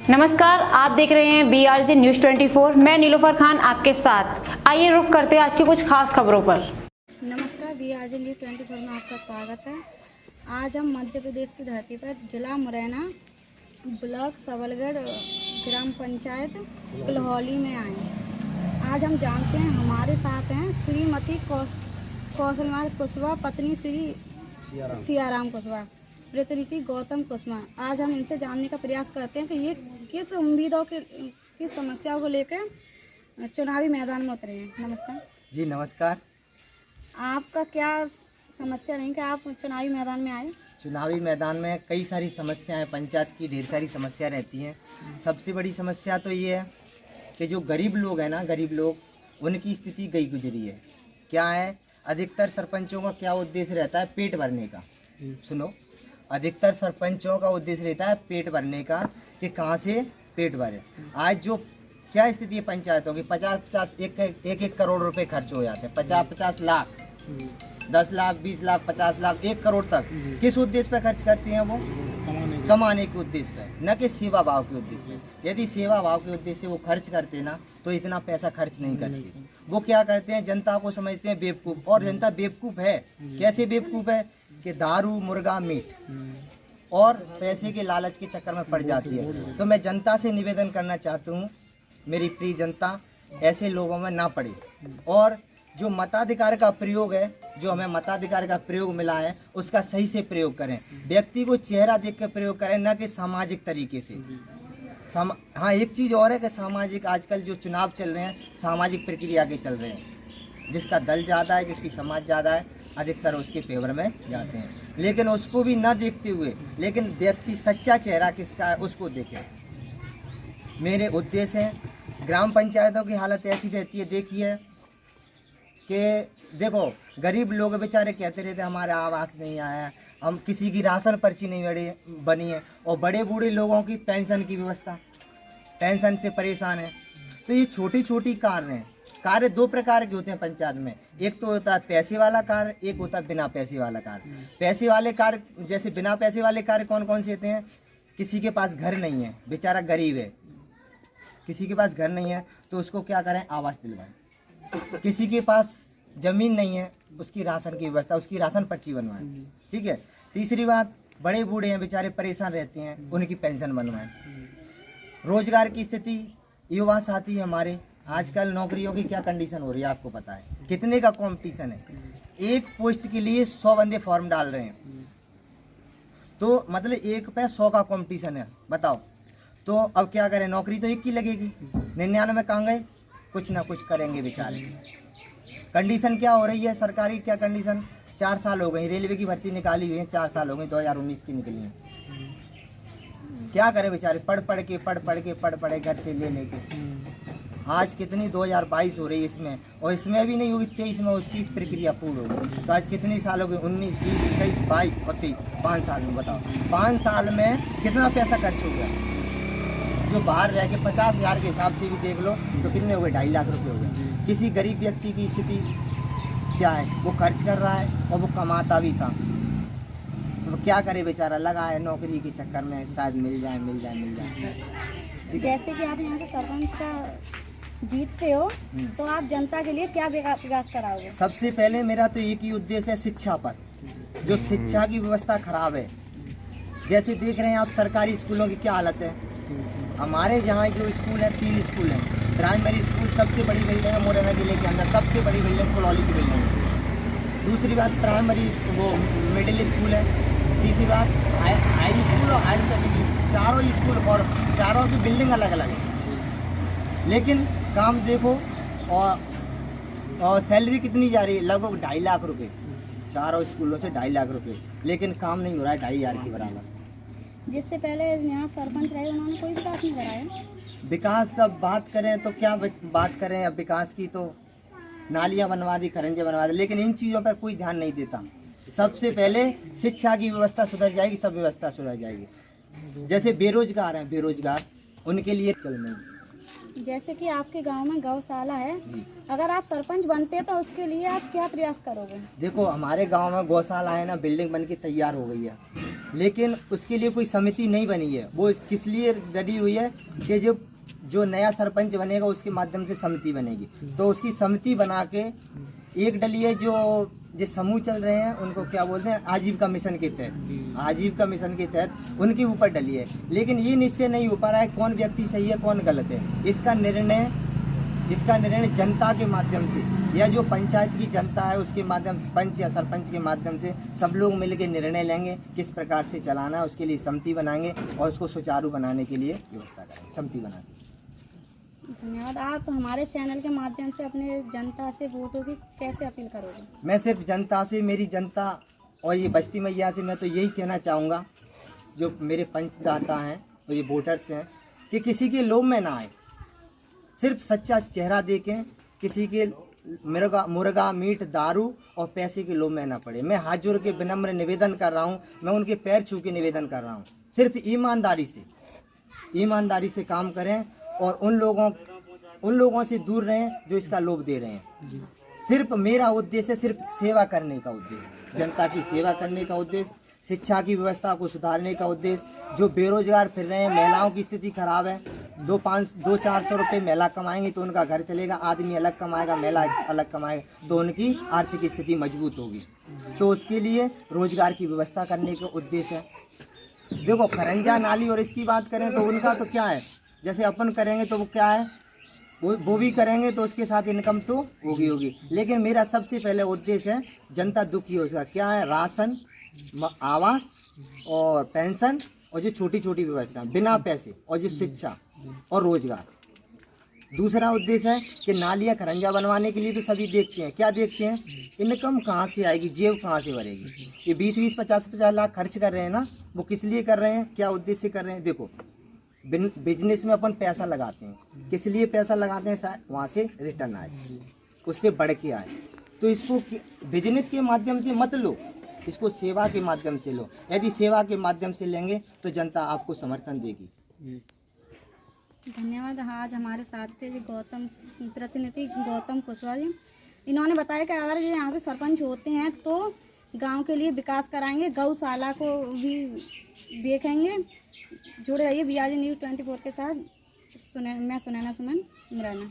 नमस्कार, आप देख रहे हैं BRJ न्यूज़ 24। मैं नीलोफर खान आपके साथ। आइए रुख करते हैं आज की कुछ खास खबरों पर। नमस्कार, BRJ न्यूज़ 24 में आपका स्वागत है। आज हम मध्य प्रदेश की धरती पर जिला मुरैना, ब्लॉक सबलगढ़, ग्राम पंचायत कुलहौली में आए। आज हम जानते हैं, हमारे साथ हैं श्रीमती कौशलमाल कुशवाहा, पत्नी श्री सियाराम कुशवाहा, प्रतिनिधि गौतम कुशवाहा। आज हम इनसे जानने का प्रयास करते हैं कि ये किस उम्मीदों के किस समस्याओं को लेकर चुनावी मैदान में उतरे हैं। नमस्कार जी। नमस्कार। आपका क्या समस्या नहीं कि आप चुनावी मैदान में आए? चुनावी मैदान में कई सारी समस्याएं, पंचायत की ढेर सारी समस्या रहती हैं। सबसे बड़ी समस्या तो ये है कि जो गरीब लोग हैं ना, गरीब लोग, उनकी स्थिति गई गुजरी है। क्या है, अधिकतर सरपंचों का क्या उद्देश्य रहता है? पेट भरने का। सुनो, अधिकतर सरपंचों का उद्देश्य रहता है पेट भरने का, कि कहाँ से पेट भरे। आज जो क्या स्थिति है पंचायतों की, 50-50 एक करोड़ रुपए खर्च हो जाते हैं। 50-50 लाख, 10 लाख, 20 लाख, 50 लाख, 1 करोड़ तक किस उद्देश्य पे खर्च करते हैं? वो कमाने के उद्देश्य पे, न कि सेवा भाव के उद्देश्य पे। यदि सेवा भाव के उद्देश्य से वो खर्च करते ना, तो इतना पैसा खर्च नहीं करते। वो क्या करते हैं, जनता को समझते हैं बेवकूफ़, और जनता बेवकूफ़ है। कैसे बेवकूफ़ है कि दारू, मुर्गा, मीट और पैसे के लालच के चक्कर में पड़ जाती है। तो मैं जनता से निवेदन करना चाहता हूँ, मेरी प्रिय जनता, ऐसे लोगों में ना पड़े, और जो मताधिकार का प्रयोग है, जो हमें मताधिकार का प्रयोग मिला है, उसका सही से प्रयोग करें। व्यक्ति को चेहरा देख कर प्रयोग करें, न कि सामाजिक तरीके से। हाँ, एक चीज़ और है कि सामाजिक, आजकल जो चुनाव चल रहे हैं, सामाजिक प्रक्रिया के चल रहे हैं। जिसका दल ज़्यादा है, जिसकी समाज ज़्यादा है, अधिकतर उसके फेवर में जाते हैं। लेकिन उसको भी ना देखते हुए, लेकिन व्यक्ति सच्चा चेहरा किसका है उसको देखें। मेरे उद्देश्य है, ग्राम पंचायतों की हालत ऐसी रहती है, देखिए कि देखो, गरीब लोग बेचारे कहते रहते हमारे आवास नहीं आया है, हम किसी की राशन पर्ची नहीं बनी है, और बड़े बूढ़े लोगों की पेंशन की व्यवस्था, पेंशन से परेशान है। तो ये छोटी छोटी कार्य हैं। कार्य 2 प्रकार के होते हैं पंचायत में। एक तो होता है पैसे वाला कार्य, एक होता है बिना पैसे वाला कार्य। पैसे वाले कार्य, जैसे बिना पैसे वाले कार्य कौन कौन से होते हैं? किसी के पास घर नहीं है, बेचारा गरीब है, किसी के पास घर नहीं है, तो उसको क्या करें? आवास दिलवाएं। किसी के पास जमीन नहीं है, उसकी राशन की व्यवस्था, उसकी राशन पर्ची बनवाएं। ठीक है। तीसरी बात, बड़े बूढ़े हैं बेचारे, परेशान रहते हैं, उनकी पेंशन बनवाएं। रोजगार की स्थिति, युवा साथी हमारे, आजकल नौकरियों की क्या कंडीशन हो रही है आपको पता है? कितने का कंपटीशन है। एक पोस्ट के लिए 100 बंदे फॉर्म डाल रहे हैं, तो मतलब 1 पे 100 का कंपटीशन है, बताओ। तो अब क्या करें? नौकरी तो एक की लगेगी। 99 कहाँ गए? कुछ ना कुछ करेंगे बेचारे। कंडीशन क्या हो रही है सरकारी? क्या कंडीशन? 4 साल हो गई, रेलवे की भर्ती निकाली हुई है, 4 साल हो गई, 2019 की निकली है। क्या करें बेचारे? पढ़ पढ़ के घर से ले लेके आज कितनी 2022 हो रही है इसमें, और इसमें भी नहीं होगी, 23 में उसकी प्रक्रिया पूर्ण होगी। तो आज कितनी साल हो गई? 19, 20, 21, 22 और 23, 5 साल में बताओ। 5 साल में कितना पैसा खर्च हो गया? जो बाहर रह के 50,000 के हिसाब से भी देख लो तो कितने हो गए? 2.5 लाख रुपये हो गए। किसी गरीब व्यक्ति की स्थिति क्या है? वो खर्च कर रहा है और वो कमाता भी था, तो क्या करे बेचारा? लगा है नौकरी के चक्कर में, शायद मिल जाए। जैसे कि आप यहाँ से सरपंच का जीतते हो, तो आप जनता के लिए क्या विकास कराओगे? सबसे पहले मेरा तो एक ही उद्देश्य है, शिक्षा पर। जो शिक्षा की व्यवस्था खराब है, जैसे देख रहे हैं आप सरकारी स्कूलों की क्या हालत है। हमारे यहाँ जो स्कूल है, 3 स्कूल हैं। प्राइमरी स्कूल सबसे बड़ी बिल्डिंग है मुरैना जिले के अंदर, सबसे बड़ी बिल्डिंग कुलहौली की बिल्डिंग है। दूसरी बात, प्राइमरी वो मिडिल स्कूल है। तीसरी बात, हाई स्कूल और हायर सेकेंडरी, चारों स्कूल और चारों की बिल्डिंग अलग अलग है। लेकिन काम देखो, और सैलरी कितनी जा रही है? लगभग 2.5 लाख रुपए, चारों स्कूलों से 2.5 लाख रुपए, लेकिन काम नहीं हो रहा है 2,500 के बराबर। जिससे पहले यहाँ सरपंच रहे, उन्होंने कोई विकास नहीं कराया। विकास सब बात करें तो क्या बात करें? अब विकास की तो नालियाँ बनवा दी, खरंजे बनवा दी, लेकिन इन चीज़ों पर कोई ध्यान नहीं देता। सबसे पहले शिक्षा की व्यवस्था सुधर जाएगी, सब व्यवस्था सुधर जाएगी। जैसे बेरोजगार हैं, बेरोजगार, उनके लिए चल नहीं। जैसे कि आपके गांव में गौशाला है, अगर आप सरपंच बनते तो उसके लिए आप क्या प्रयास करोगे? देखो, हमारे गांव में गौशाला है ना, बिल्डिंग बन के तैयार हो गई है। लेकिन उसके लिए कोई समिति नहीं बनी है। वो किस लिए डरी हुई है कि जो नया सरपंच बनेगा उसके माध्यम से समिति बनेगी, तो उसकी समिति बना के एक डली है जो समूह चल रहे हैं उनको क्या बोलते हैं आजीविका मिशन के तहत उनके ऊपर डली है। लेकिन ये निश्चय नहीं हो पा रहा है कौन व्यक्ति सही है कौन गलत है। इसका निर्णय जनता के माध्यम से या जो पंचायत की जनता है उसके माध्यम से, पंच या सरपंच के माध्यम से सब लोग मिलकर निर्णय लेंगे किस प्रकार से चलाना है। उसके लिए समिति बनाएंगे और उसको सुचारू बनाने के लिए व्यवस्था करेंगे, समिति बनाएंगे। धन्यवाद। आप हमारे चैनल के माध्यम से अपने जनता से वोटों की कैसे अपील करोगे? मैं सिर्फ जनता से, मेरी जनता और ये बस्ती मैया से मैं तो यही कहना चाहूँगा, जो मेरे पंचदाता हैं और ये वोटर्स हैं, कि किसी के लोभ में ना आए, सिर्फ सच्चा चेहरा देखें, किसी के मुर्गा मीट दारू और पैसे के लोभ में ना पड़े। मैं हाथ जोड़ के विनम्र निवेदन कर रहा हूँ, मैं उनके पैर छू के निवेदन कर रहा हूँ, सिर्फ ईमानदारी से काम करें और उन लोगों से दूर रहें जो इसका लोभ दे रहे हैं। सिर्फ मेरा उद्देश्य सिर्फ सेवा करने का उद्देश्य, जनता की सेवा करने का उद्देश्य, शिक्षा की व्यवस्था को सुधारने का उद्देश्य। जो बेरोजगार फिर रहे हैं, महिलाओं की स्थिति खराब है, 200-400 रुपये महिला कमाएंगी तो उनका घर चलेगा, आदमी अलग कमाएगा महिला अलग कमाएगा तो उनकी आर्थिक स्थिति मजबूत होगी। तो उसके लिए रोजगार की व्यवस्था करने का उद्देश्य है। देखो खरंजा नाली और इसकी बात करें तो उनका तो क्या है, जैसे अपन करेंगे तो वो क्या है, वो भी करेंगे तो उसके साथ इनकम तो होगी। लेकिन मेरा सबसे पहले उद्देश्य है जनता दुखी हो, उसका क्या है, राशन, आवास और पेंशन और जो छोटी छोटी व्यवस्था बिना पैसे और जो शिक्षा और रोजगार। दूसरा उद्देश्य है कि नालियाँ खरंजा बनवाने के लिए तो सभी देखते हैं, क्या देखते हैं, इनकम कहाँ से आएगी, जेब कहाँ से भरेगी। ये 20-20, 50-50 लाख खर्च कर रहे हैं ना, वो किस लिए कर रहे हैं, क्या उद्देश्य से कर रहे हैं। देखो बिजनेस में अपन पैसा लगाते हैं, किस लिए पैसा लगाते हैं, वहाँ से रिटर्न आए, उससे बढ़ के आए। तो इसको बिजनेस के माध्यम से मत लो, इसको सेवा के माध्यम से लो। यदि सेवा के माध्यम से लेंगे तो जनता आपको समर्थन देगी। धन्यवाद। आज हमारे साथ थे प्रतिनिधि गौतम कुशवाहा जी। इन्होंने बताया कि अगर ये यहाँ से सरपंच होते हैं तो गांव के लिए विकास कराएंगे, गौशाला को भी देखेंगे। जुड़े रहिए BRJ News 24 के साथ। मैं सुनैना सुमन मुरैना।